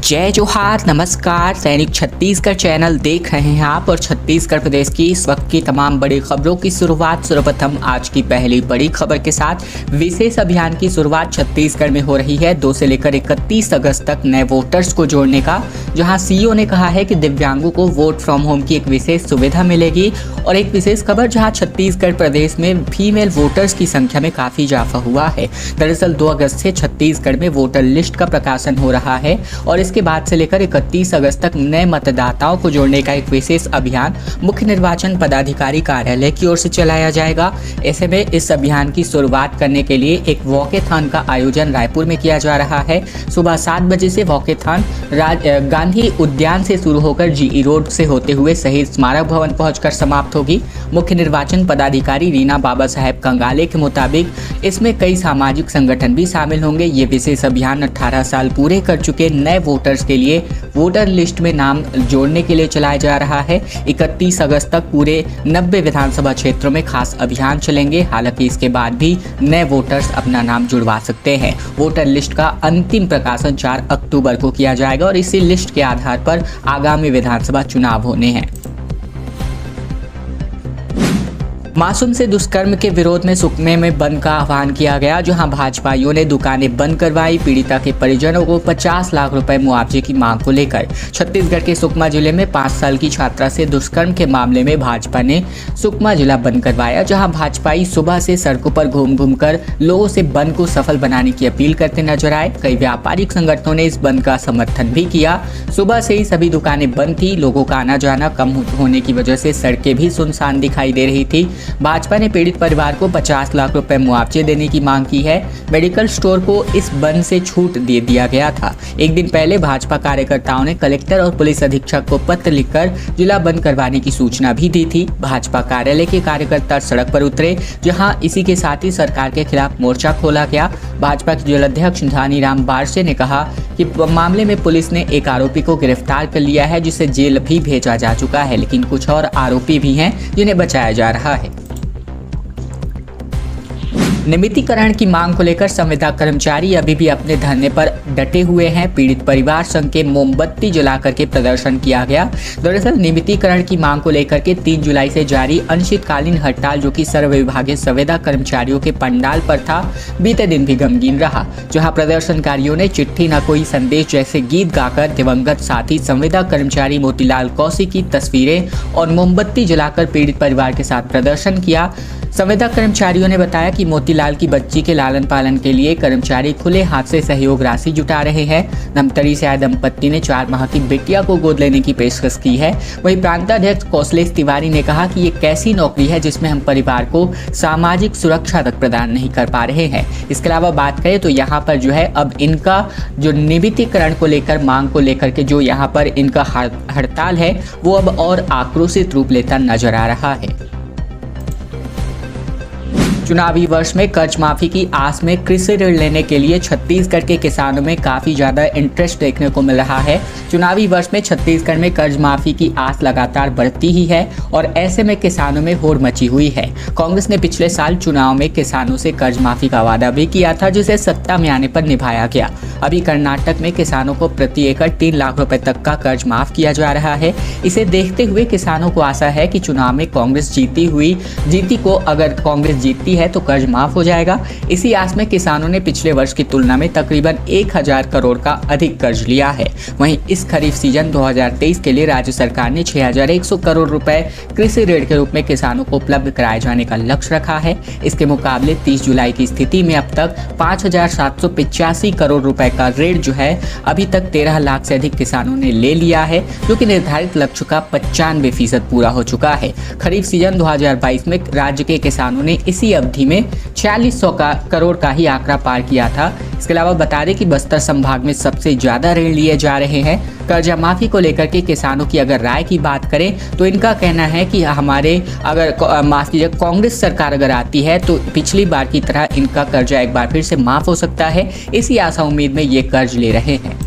जय जोहार, नमस्कार। सैनिक छत्तीसगढ़ चैनल देख रहे हैं आप और छत्तीसगढ़ प्रदेश की इस वक्त की तमाम बड़ी खबरों की शुरुआत सर्वप्रथम आज की पहली बड़ी खबर के साथ। विशेष अभियान की शुरुआत छत्तीसगढ़ में हो रही है 2 से लेकर 31 अगस्त तक नए वोटर्स को जोड़ने का, जहां सीईओ ने कहा है कि दिव्यांगों को वोट फ्रॉम होम की एक विशेष सुविधा मिलेगी। और एक विशेष खबर जहां छत्तीसगढ़ प्रदेश में फीमेल वोटर्स की संख्या में काफी इजाफा हुआ है। दरअसल 2 अगस्त से छत्तीसगढ़ में वोटर लिस्ट का प्रकाशन हो रहा है और इसके बाद से लेकर 31 अगस्त तक नए मतदाताओं को जोड़ने का एक विशेष अभियान मुख्य निर्वाचन पदाधिकारी कार्यालय की ओर से चलाया जाएगा। ऐसे में इस अभियान की शुरुआत करने के लिए एक वॉकेथॉन का आयोजन रायपुर में किया जा रहा है। सुबह 7 बजे से वॉकेथॉन गांधी उद्यान से शुरू होकर जीई रोड से होते हुए शहीद स्मारक भवन पहुंचकर समाप्त होगी। मुख्य निर्वाचन पदाधिकारी रीना बाबा साहेब कंगाले के मुताबिक इसमें कई सामाजिक संगठन भी शामिल होंगे। ये विशेष अभियान 18 साल पूरे कर चुके नए वोटर्स के लिए वोटर लिस्ट में नाम जोड़ने के लिए चलाया जा रहा है। 31 अगस्त तक पूरे 90 विधानसभा क्षेत्रों में खास अभियान चलेंगे। हालांकि इसके बाद भी नए वोटर्स अपना नाम जुड़वा सकते हैं। वोटर लिस्ट का अंतिम प्रकाशन 4 अक्टूबर को किया जाएगा और इसी लिस्ट के आधार पर आगामी विधानसभा चुनाव होने हैं। मासूम से दुष्कर्म के विरोध में सुकमे में बंद का आह्वान किया गया, जहां भाजपाइयों ने दुकानें बंद करवाई। पीड़िता के परिजनों को 50 लाख रुपए मुआवजे की मांग को लेकर छत्तीसगढ़ के सुकमा जिले में 5 साल की छात्रा से दुष्कर्म के मामले में भाजपा ने सुकमा जिला बंद करवाया, जहां भाजपाई सुबह से सड़कों पर घूम कर लोगों से बंद को सफल बनाने की अपील करते नजर आए। कई व्यापारिक संगठनों ने इस बंद का समर्थन भी किया। सुबह से ही सभी दुकानें बंद थी। लोगों का आना जाना कम होने की वजह से सड़कें भी सुनसान दिखाई दे रही थी। भाजपा ने पीड़ित परिवार को 50 लाख रुपए मुआवजे देने की मांग की है। मेडिकल स्टोर को इस बंद से छूट दे दिया गया था। एक दिन पहले भाजपा कार्यकर्ताओं ने कलेक्टर और पुलिस अधीक्षक को पत्र लिखकर जिला बंद करवाने की सूचना भी दी थी। भाजपा कार्यालय के कार्यकर्ता सड़क पर उतरे, जहां इसी के साथ ही सरकार के खिलाफ मोर्चा खोला गया। भाजपा के जिलाध्यक्ष धानीराम बारसे ने कहा कि मामले में पुलिस ने एक आरोपी को गिरफ्तार कर लिया है, जिसे जेल भी भेजा जा चुका है, लेकिन कुछ और आरोपी भी हैं जिन्हें बचाया जा रहा है। नियमितीकरण की मांग को लेकर संविदा कर्मचारी अभी भी अपने धरने पर डटे हुए हैं। पीड़ित परिवार संघ के मोमबत्ती जलाकर के प्रदर्शन किया गया। दरअसल नियमितीकरण की मांग को लेकर के 3 जुलाई से जारी अनिश्चितकालीन हड़ताल, जो कि सर्व विभागीय संविदा कर्मचारियों के पंडाल पर था, बीते दिन भी गमगीन रहा, जहां प्रदर्शनकारियों ने चिट्ठी न कोई संदेश जैसे गीत गाकर दिवंगत साथी संविदा कर्मचारी मोतीलाल कौशिक की तस्वीरें और मोमबत्ती जलाकर पीड़ित परिवार के साथ प्रदर्शन किया। संविदा कर्मचारियों ने बताया कि मोतीलाल की बच्ची के लालन पालन के लिए कर्मचारी खुले हाथ से सहयोग राशि जुटा रहे हैं। धमतरी से आए दंपत्ति ने 4 माह की बिटिया को गोद लेने की पेशकश की है। वहीं प्रांताध्यक्ष कौशलेश तिवारी ने कहा कि ये कैसी नौकरी है जिसमें हम परिवार को सामाजिक सुरक्षा तक प्रदान नहीं कर पा रहे हैं। इसके अलावा बात करें तो यहाँ पर जो है अब इनका जो नियमितीकरण को लेकर मांग को लेकर के जो यहाँ पर इनका हड़ताल है वो अब और आक्रोशित रूप लेता नजर आ रहा है। चुनावी वर्ष में कर्ज माफी की आस में कृषि ऋण लेने के लिए छत्तीसगढ़ के किसानों में काफी ज्यादा इंटरेस्ट देखने को मिल रहा है। चुनावी वर्ष में छत्तीसगढ़ में कर्ज माफी की आस लगातार बढ़ती ही है और ऐसे में किसानों में होड़ मची हुई है। कांग्रेस ने पिछले साल चुनाव में किसानों से कर्ज माफी का वादा भी किया था, जिसे सत्ता में आने पर निभाया गया। अभी कर्नाटक में किसानों को प्रति एकड़ 3 लाख रुपए तक का कर्ज माफ किया जा रहा है। इसे देखते हुए किसानों को आशा है कि चुनाव में कांग्रेस जीती को अगर कांग्रेस जीतती है तो कर्ज माफ हो जाएगा। इसी आस में किसानों ने पिछले वर्ष की तुलना में तकरीबन 1000 करोड़ का अधिक कर्ज लिया है। वहीं इस खरीफ सीजन 2023 के लिए राज्य सरकार ने 6100 करोड़ रुपए कृषि ऋण के रूप में किसानों को उपलब्ध कराए जाने का लक्ष्य रखा है। इसके मुकाबले 30 जुलाई की स्थिति में अब तक 5785 करोड़ रुपए का ऋण जो है अभी तक 13 लाख से अधिक किसानों ने ले लिया है, जो कि निर्धारित लक्ष्य का 95% पूरा हो चुका है। खरीफ सीजन 2022 में राज्य के किसानों ने इसी अवधि में 4600 करोड़ का ही आंकड़ा पार किया था। इसके अलावा बता दें कि बस्तर संभाग में सबसे ज्यादा ऋण लिए जा रहे हैं। कर्जा माफी को लेकर के किसानों की अगर राय की बात करें तो इनका कहना है कि हमारे अगर माफ कीजिए कांग्रेस सरकार अगर आती है तो पिछली बार की तरह इनका कर्जा एक बार फिर से माफ हो सकता है। इसी आशा उम्मीद में ये कर्ज ले रहे हैं।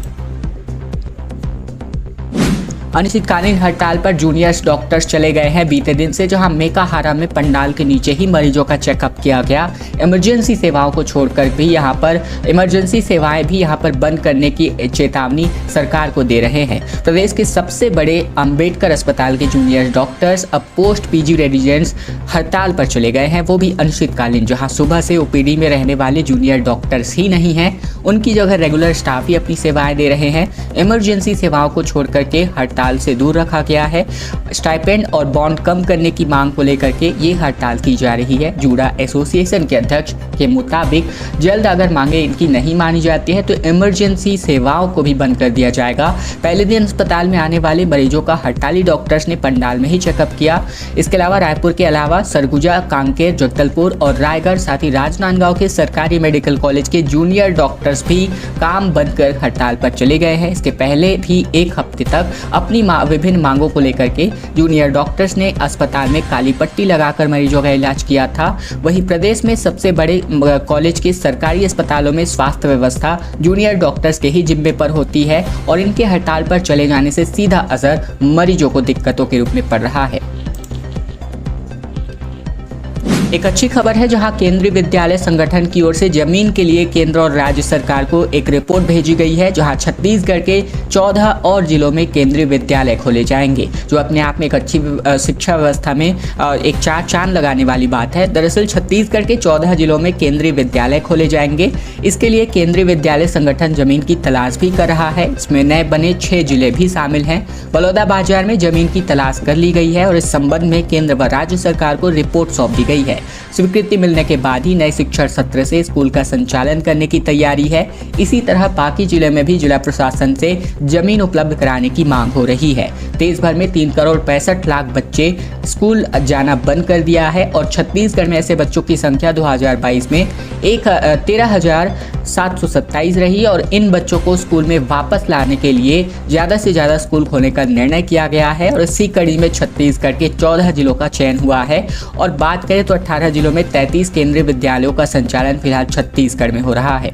अनिश्चितकालीन हड़ताल पर जूनियर्स डॉक्टर्स चले गए हैं बीते दिन से, जहां मेकाहारा में पंडाल के नीचे ही मरीजों का चेकअप किया गया। इमरजेंसी सेवाओं को छोड़कर भी यहां पर इमरजेंसी सेवाएं भी यहां पर बंद करने की चेतावनी सरकार को दे रहे हैं। प्रदेश के सबसे बड़े अंबेडकर अस्पताल के जूनियर डॉक्टर्स अब पोस्ट पीजी रेजिडेंट्स हड़ताल पर चले गए हैं, वो भी अनिश्चितकालीन। जहां सुबह से ओपीडी में रहने वाले जूनियर डॉक्टर्स ही नहीं हैं, उनकी जगह रेगुलर स्टाफ ही अपनी सेवाएं दे रहे हैं। इमरजेंसी सेवाओं को छोड़कर के हड़ताल से दूर रखा गया है। स्टाइपेंड और बॉन्ड कम करने की मांग को लेकर के ये हड़ताल की जा रही है। जूडा एसोसिएशन के अध्यक्ष के मुताबिक जल्द अगर मांगे इनकी नहीं मानी जाती है तो इमरजेंसी सेवाओं को भी बंद कर दिया जाएगा। पहले दिन अस्पताल में आने वाले मरीजों का हड़ताली डॉक्टर्स ने पंडाल में ही चेकअप किया। इसके अलावा रायपुर के अलावा सरगुजा, कांकेर, जगदलपुर और रायगढ़, साथ ही राजनांदगांव के सरकारी मेडिकल कॉलेज के जूनियर डॉक्टर्स भी काम बंद कर हड़ताल पर चले गए हैं। इसके पहले भी एक हफ्ते तक अपनी विभिन्न मांगों को लेकर के जूनियर डॉक्टर्स ने अस्पताल में काली पट्टी लगाकर मरीजों का इलाज किया था। वहीं प्रदेश में सबसे बड़े कॉलेज के सरकारी अस्पतालों में स्वास्थ्य व्यवस्था जूनियर डॉक्टर्स के ही जिम्मे पर होती है और इनके हड़ताल पर चले जाने से सीधा असर मरीजों को दिक्कतों के रूप में पड़ रहा है। एक अच्छी खबर है, जहां केंद्रीय विद्यालय संगठन की ओर से जमीन के लिए केंद्र और राज्य सरकार को एक रिपोर्ट भेजी गई है, जहां छत्तीसगढ़ के 14 और जिलों में केंद्रीय विद्यालय खोले जाएंगे, जो अपने आप में एक अच्छी शिक्षा व्यवस्था में एक चार चांद लगाने वाली बात है। दरअसल छत्तीसगढ़ के 14 जिलों में केंद्रीय विद्यालय खोले जाएंगे। इसके लिए केंद्रीय विद्यालय संगठन जमीन की तलाश भी कर रहा है। इसमें नए बने 6 जिले भी शामिल हैं। बलौदाबाजार में जमीन की तलाश कर ली गई है और इस संबंध में केंद्र व राज्य सरकार को रिपोर्ट सौंप दी गई है। स्वीकृति मिलने के बाद ही नए शिक्षा सत्र से स्कूल का संचालन करने की तैयारी है। इसी तरह बाकी जिले में भी जिला प्रशासन से जमीन उपलब्ध कराने की मांग हो रही है। देश भर में 3 करोड़ 65 लाख बच्चे स्कूल जाना बंद कर दिया है और छत्तीसगढ़ में ऐसे बच्चों की संख्या 2022 में 13,727 रही और इन बच्चों को स्कूल में वापस लाने के लिए ज़्यादा से ज़्यादा स्कूल खोलने का निर्णय किया गया है और इसी कड़ी में छत्तीसगढ़ के 14 जिलों का चयन हुआ है। और बात करें तो 18 जिलों में 33 केंद्रीय विद्यालयों का संचालन फिलहाल छत्तीसगढ़ में हो रहा है।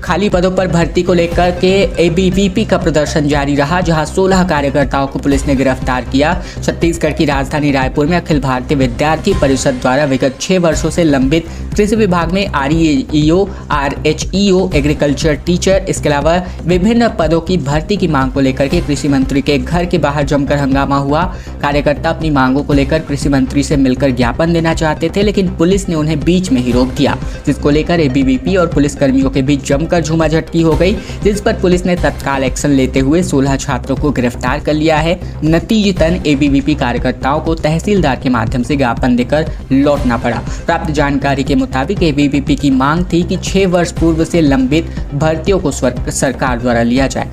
खाली पदों पर भर्ती को लेकर के एबीवीपी का प्रदर्शन जारी रहा, जहां 16 कार्यकर्ताओं को पुलिस ने गिरफ्तार किया। छत्तीसगढ़ की राजधानी रायपुर में अखिल भारतीय विद्यार्थी परिषद द्वारा विगत 6 वर्षों से लंबित कृषि विभाग में आरईओ, आरएचईओ, एग्रीकल्चर टीचर, इसके अलावा विभिन्न पदों की भर्ती की मांग को लेकर के कृषि मंत्री के घर के बाहर जमकर हंगामा हुआ। कार्यकर्ता अपनी मांगों को लेकर कृषि मंत्री से मिलकर ज्ञापन देना चाहते थे, लेकिन पुलिस ने उन्हें बीच में ही रोक दिया, जिसको लेकर एबीवीपी और पुलिस कर्मियों के बीच जमकर झूमाझटकी हो गई, जिस पर पुलिस ने तत्काल एक्शन लेते हुए 16 छात्रों को गिरफ्तार कर लिया है। नतीजतन एबीवीपी कार्यकर्ताओं को तहसीलदार के माध्यम से ज्ञापन देकर लौटना पड़ा। प्राप्त जानकारी के मुताबिक एबीवीपी की मांग थी कि 6 वर्ष पूर्व से लंबित भर्तियों को सरकार द्वारा लिया जाए।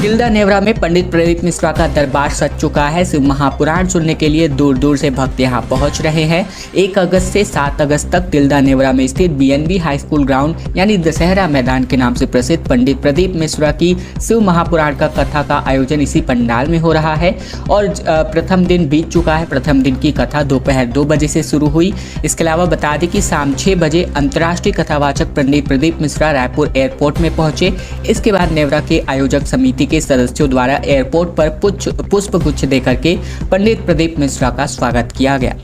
तिल्दा नेवरा में पंडित प्रदीप मिश्रा का दरबार सज चुका है। शिव महापुराण सुनने के लिए दूर दूर से भक्त यहाँ पहुँच रहे हैं। 1 अगस्त से 7 अगस्त तक तिल्दा नेवरा में स्थित बीएनबी हाई स्कूल ग्राउंड यानी दशहरा मैदान के नाम से प्रसिद्ध पंडित प्रदीप मिश्रा की शिव महापुराण का कथा का आयोजन इसी पंडाल में हो रहा है और प्रथम दिन बीत चुका है। प्रथम दिन की कथा दोपहर 2 बजे से शुरू हुई। इसके अलावा बता दें कि शाम 6 बजे अंतर्राष्ट्रीय कथावाचक पंडित प्रदीप मिश्रा रायपुर एयरपोर्ट में पहुंचे। इसके बाद नेवरा के आयोजक समिति के सदस्यों द्वारा एयरपोर्ट पर पुष्प गुच्छ देकर के पंडित प्रदीप मिश्रा का स्वागत किया गया।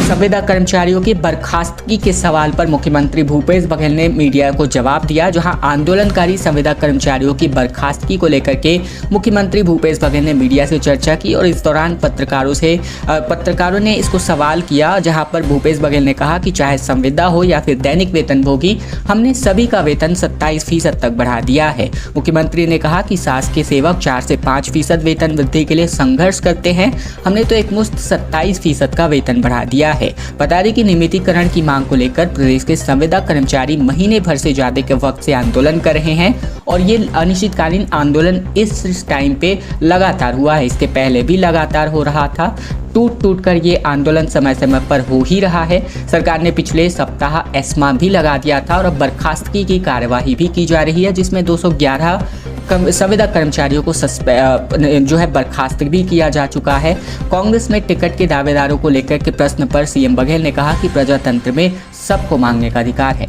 संविदा कर्मचारियों की बर्खास्तगी के सवाल पर मुख्यमंत्री भूपेश बघेल ने मीडिया को जवाब दिया, जहां आंदोलनकारी संविदा कर्मचारियों की बर्खास्तगी को लेकर के मुख्यमंत्री भूपेश बघेल ने मीडिया से चर्चा की और इस दौरान पत्रकारों ने इसको सवाल किया, जहां पर भूपेश बघेल ने कहा कि चाहे संविदा हो या फिर दैनिक वेतनभोगी, हमने सभी का वेतन 27% तक बढ़ा दिया है। मुख्यमंत्री ने कहा कि शासकीय सेवक 4 से 5% वेतन वृद्धि के लिए संघर्ष करते हैं, हमने तो एकमुश्त 27% का वेतन बढ़ा दिया है। बता दें कि नियमितीकरण की मांग को लेकर प्रदेश के संविदा कर्मचारी महीने भर से ज्यादा के वक्त से आंदोलन कर रहे हैं और ये अनिश्चितकालीन आंदोलन इस टाइम पे लगातार हुआ है। इसके पहले भी लगातार हो रहा था। टूट कर ये आंदोलन समय समय पर हो ही रहा है। सरकार ने पिछले सप्ताह एस्मा भी लगा दिया था और अब बर्खास्तगी की कार्यवाही भी की जा रही है, जिसमें 211 संविदा कर्मचारियों को जो है बर्खास्त भी किया जा चुका है। कांग्रेस में टिकट के दावेदारों को लेकर के प्रश्न पर सीएम बघेल ने कहा कि प्रजातंत्र में सबको मांगने का अधिकार है।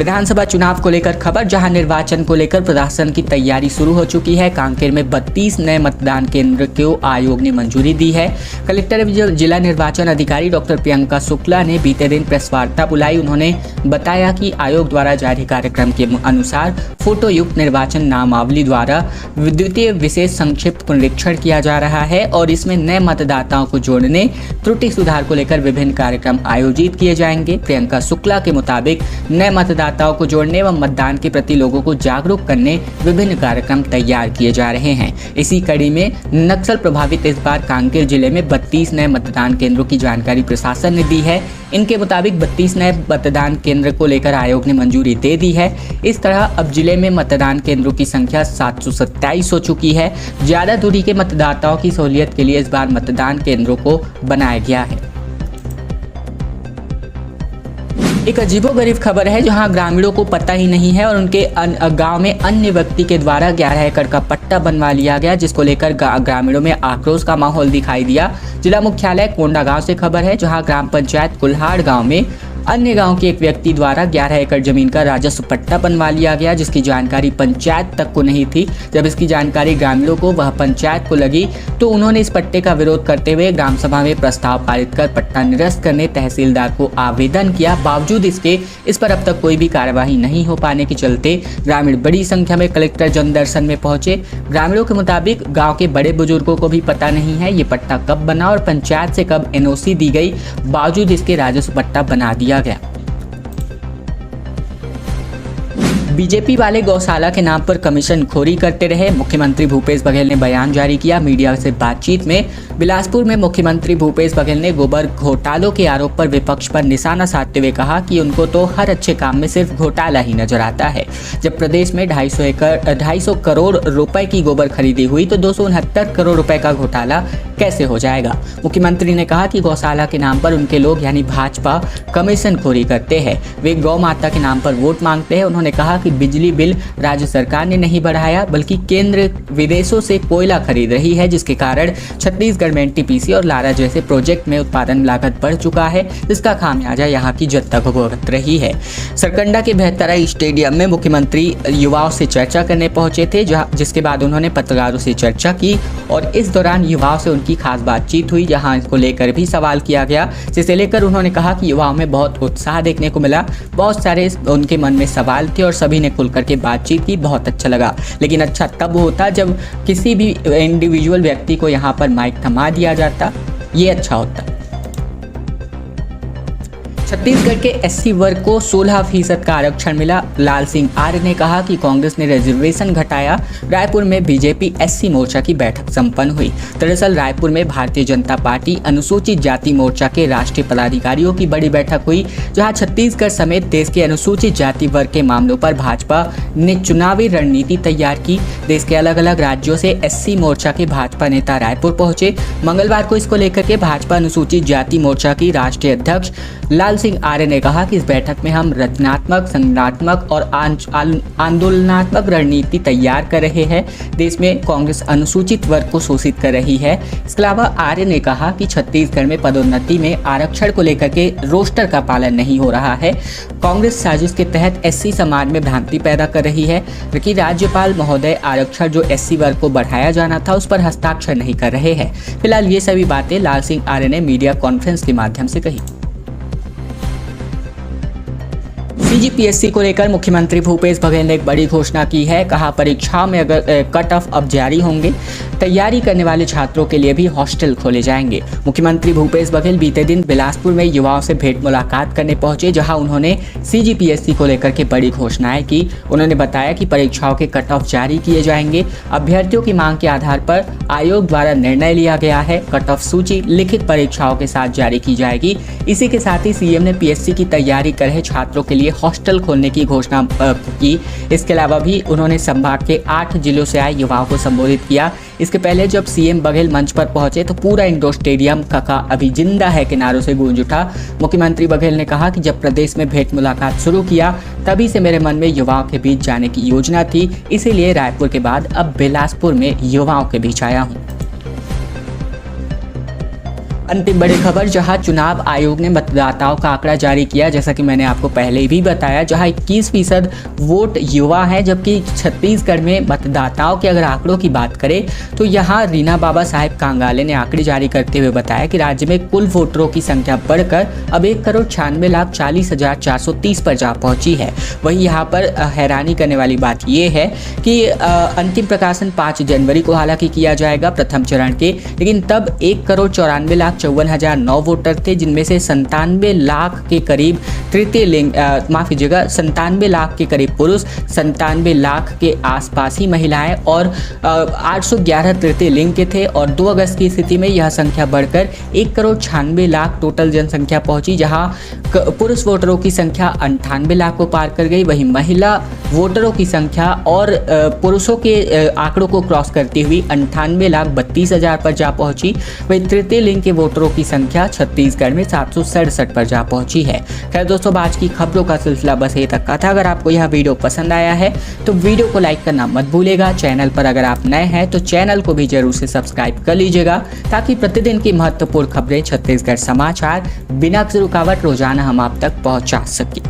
विधानसभा चुनाव को लेकर खबर, जहां निर्वाचन को लेकर प्रशासन की तैयारी शुरू हो चुकी है। कांकेर में 32 नए मतदान केंद्र को आयोग ने मंजूरी दी है। कलेक्टर जिला निर्वाचन अधिकारी डॉक्टर प्रियंका शुक्ला ने बीते दिन प्रेस वार्ता बुलाई। उन्होंने बताया कि आयोग द्वारा जारी कार्यक्रम के अनुसार फोटो युक्त निर्वाचन नामावली द्वारा द्वितीय विशेष संक्षिप्त पुनरीक्षण किया जा रहा है और इसमें नए मतदाताओं को जोड़ने, त्रुटि सुधार को लेकर विभिन्न कार्यक्रम आयोजित किए जाएंगे। प्रियंका शुक्ला के मुताबिक नए मतदाताओं को जोड़ने एवं मतदान के प्रति लोगों को जागरूक करने विभिन्न कार्यक्रम तैयार किए जा रहे हैं। इसी कड़ी में नक्सल प्रभावित इस बार कांकेर जिले में 32 नए मतदान केंद्रों की जानकारी प्रशासन ने दी है। इनके मुताबिक 32 नए मतदान केंद्र को लेकर आयोग ने मंजूरी दे दी है। इस तरह अब जिले में मतदान केंद्रों की संख्या 727 हो चुकी है। ज्यादा दूरी के मतदाताओं की सहूलियत के लिए इस बार मतदान केंद्रों को बनाया गया है। एक अजीबोगरीब खबर है, जहां ग्रामीणों को पता ही नहीं है और उनके गांव में अन्य व्यक्ति के द्वारा 11 एकड़ का पट्टा बनवा लिया गया, जिसको लेकर ग्रामीणों में आक्रोश का माहौल दिखाई दिया। जिला मुख्यालय कोंडागांव से खबर है, जहां ग्राम पंचायत कुल्हाड़ गांव में अन्य गांव के एक व्यक्ति द्वारा 11 एकड़ जमीन का राजस्व पट्टा बनवा लिया गया, जिसकी जानकारी पंचायत तक को नहीं थी। जब इसकी जानकारी ग्रामीणों को वह पंचायत को लगी तो उन्होंने इस पट्टे का विरोध करते हुए ग्राम सभा में प्रस्ताव पारित कर पट्टा निरस्त करने तहसीलदार को आवेदन किया। बावजूद इसके इस पर अब तक कोई भी कार्यवाही नहीं हो पाने के चलते ग्रामीण बड़ी संख्या में कलेक्टर जनदर्शन में पहुंचे। ग्रामीणों के मुताबिक गाँव के बड़े बुजुर्गों को भी पता नहीं है ये पट्टा कब बना और पंचायत से कब NOC दी गई, बावजूद इसके राजस्व पट्टा बना दिया गया। बीजेपी वाले गौशाला के नाम पर कमीशन खोरी करते रहे, मुख्यमंत्री भूपेश बघेल ने बयान जारी किया। मीडिया से बातचीत में बिलासपुर में मुख्यमंत्री भूपेश बघेल ने गोबर घोटालों के आरोप पर विपक्ष पर निशाना साधते हुए कहा कि उनको तो हर अच्छे काम में सिर्फ घोटाला ही नजर आता है। जब प्रदेश में 250 करोड़ रुपए की गोबर खरीदी हुई तो 269 करोड़ रुपए का घोटाला कैसे हो जाएगा। मुख्यमंत्री ने कहा कि गौशाला के नाम पर उनके लोग यानी भाजपा कमीशन खोरी करते हैं, वे गौ माता के नाम पर वोट मांगते हैं। उन्होंने कहा कि बिजली बिल राज्य सरकार ने नहीं बढ़ाया, बल्कि केंद्र विदेशों से कोयला खरीद रही है, जिसके कारण छत्तीसगढ़ में NTPC और लारा जैसे प्रोजेक्ट में उत्पादन लागत बढ़ चुका है, जिसका खामियाजा यहाँ की जनता को भुगत रही है। सरकंडा के बेहतरा स्टेडियम में मुख्यमंत्री युवाओं से चर्चा करने पहुंचे थे, जिसके बाद उन्होंने पत्रकारों से चर्चा की और इस दौरान युवाओं से उनकी खास बातचीत हुई, जहां इसको लेकर भी सवाल किया गया, जिसे लेकर उन्होंने कहा कि युवाओं में बहुत उत्साह देखने को मिला, बहुत सारे उनके मन में सवाल थे और सभी ने खुल करके बातचीत की, बहुत अच्छा लगा। लेकिन अच्छा तब होता जब किसी भी इंडिविजुअल व्यक्ति को यहाँ पर माइक थमा दिया जाता, ये अच्छा होता। छत्तीसगढ़ के SC वर्ग को 16% का आरक्षण मिला। लाल सिंह आर्य ने कहा कि कांग्रेस ने रिजर्वेशन घटाया। रायपुर में बीजेपी SC मोर्चा की बैठक संपन्न हुई। दरअसल रायपुर में भारतीय जनता पार्टी अनुसूचित जाति मोर्चा के राष्ट्रीय पदाधिकारियों की बड़ी बैठक हुई, जहां छत्तीसगढ़ समेत देश के अनुसूचित जाति वर्ग के मामलों पर भाजपा ने चुनावी रणनीति तैयार की। देश के अलग अलग राज्यों से SC मोर्चा के भाजपा नेता रायपुर पहुंचे। मंगलवार को इसको लेकर के भाजपा अनुसूचित जाति मोर्चा की राष्ट्रीय अध्यक्ष लाल सिंह आर्य ने कहा कि इस बैठक में हम रचनात्मक, संगठनात्मक और आंदोलनात्मक रणनीति तैयार कर रहे हैं। देश में कांग्रेस अनुसूचित वर्ग को शोषित कर रही है। इसके अलावा आर्य ने कहा कि छत्तीसगढ़ में पदोन्नति में आरक्षण को लेकर के रोस्टर का पालन नहीं हो रहा है। कांग्रेस साजिश के तहत SC समाज में भ्रांति पैदा कर रही है कि राज्यपाल महोदय आरक्षण जो SC वर्ग को बढ़ाया जाना था उस पर हस्ताक्षर नहीं कर रहे हैं। फिलहाल ये सभी बातें लाल सिंह आर्य ने मीडिया कॉन्फ्रेंस के माध्यम से कही। CGPSC को लेकर मुख्यमंत्री भूपेश बघेल ने एक बड़ी घोषणा की है। कहा परीक्षाओं में अगर कट ऑफ अब जारी होंगे, तैयारी करने वाले छात्रों के लिए भी हॉस्टल खोले जाएंगे। मुख्यमंत्री भूपेश बघेल बीते दिन बिलासपुर में युवाओं से भेंट मुलाकात करने पहुंचे, जहां उन्होंने CGPSC को लेकर के बड़ी घोषणाएं की। उन्होंने बताया कि परीक्षाओं के कट ऑफ जारी किए जाएंगे। अभ्यर्थियों की मांग के आधार पर आयोग द्वारा निर्णय लिया गया है। कट ऑफ सूची लिखित परीक्षाओं के साथ जारी की जाएगी। इसी के साथ ही CM ने PSC की तैयारी कर रहे छात्रों के लिए हॉस्टल खोलने की घोषणा की। इसके अलावा भी उन्होंने संभाग के 8 जिलों से आए युवाओं को संबोधित किया। इसके पहले जब CM बघेल मंच पर पहुंचे तो पूरा इंडोर स्टेडियम कका अभी जिंदा है के नारों से गूंज उठा। मुख्यमंत्री बघेल ने कहा कि जब प्रदेश में भेंट मुलाकात शुरू किया तभी से मेरे मन में युवाओं के बीच जाने की योजना थी, इसीलिए रायपुर के बाद अब बिलासपुर में युवाओं के बीच आया हूँ। अंतिम बड़ी खबर, जहां चुनाव आयोग ने मतदाताओं का आंकड़ा जारी किया, जैसा कि मैंने आपको पहले भी बताया, जहां 21% वोट युवा है, जबकि छत्तीसगढ़ में मतदाताओं के अगर आंकड़ों की बात करें तो यहां रीना बाबा साहेब कांगाले ने आंकड़े जारी करते हुए बताया कि राज्य में कुल वोटरों की संख्या बढ़कर अब 1,96,40,430 पर जा पहुंची है। वहीं यहाँ पर हैरानी करने वाली बात यह है कि अंतिम प्रकाशन 5 जनवरी को हालांकि किया जाएगा प्रथम चरण के, लेकिन तब 1,94,54,009 वोटर थे, जिनमें से 97 लाख के करीब तृतीय लिंग, माफ कीजिएगा, 97 लाख के करीब पुरुष, 97 लाख के आसपास ही महिलाएं और 811 तृतीय लिंग के थे। और 2 अगस्त की स्थिति में यह संख्या बढ़कर 1,96,00,000 टोटल जनसंख्या पहुंची, जहां पुरुष वोटरों की संख्या 98 लाख को पार कर गई। वहीं महिला वोटरों की संख्या और पुरुषों के आंकड़ों को क्रॉस करती हुई 98,32,000 पर जा पहुंची। वहीं तृतीय लिंग के वोटरों की संख्या छत्तीसगढ़ में 767 पर जा पहुंची है। खैर दोस्तों, आज की खबरों का सिलसिला बस यही तक का था। अगर आपको यह वीडियो पसंद आया है तो वीडियो को लाइक करना मत भूलिएगा। चैनल पर अगर आप नए हैं तो चैनल को भी जरूर से सब्सक्राइब कर लीजिएगा, ताकि प्रतिदिन की महत्वपूर्ण खबरें छत्तीसगढ़ समाचार बिना किसी रुकावट रोजाना हम आप तक पहुंचा सकें।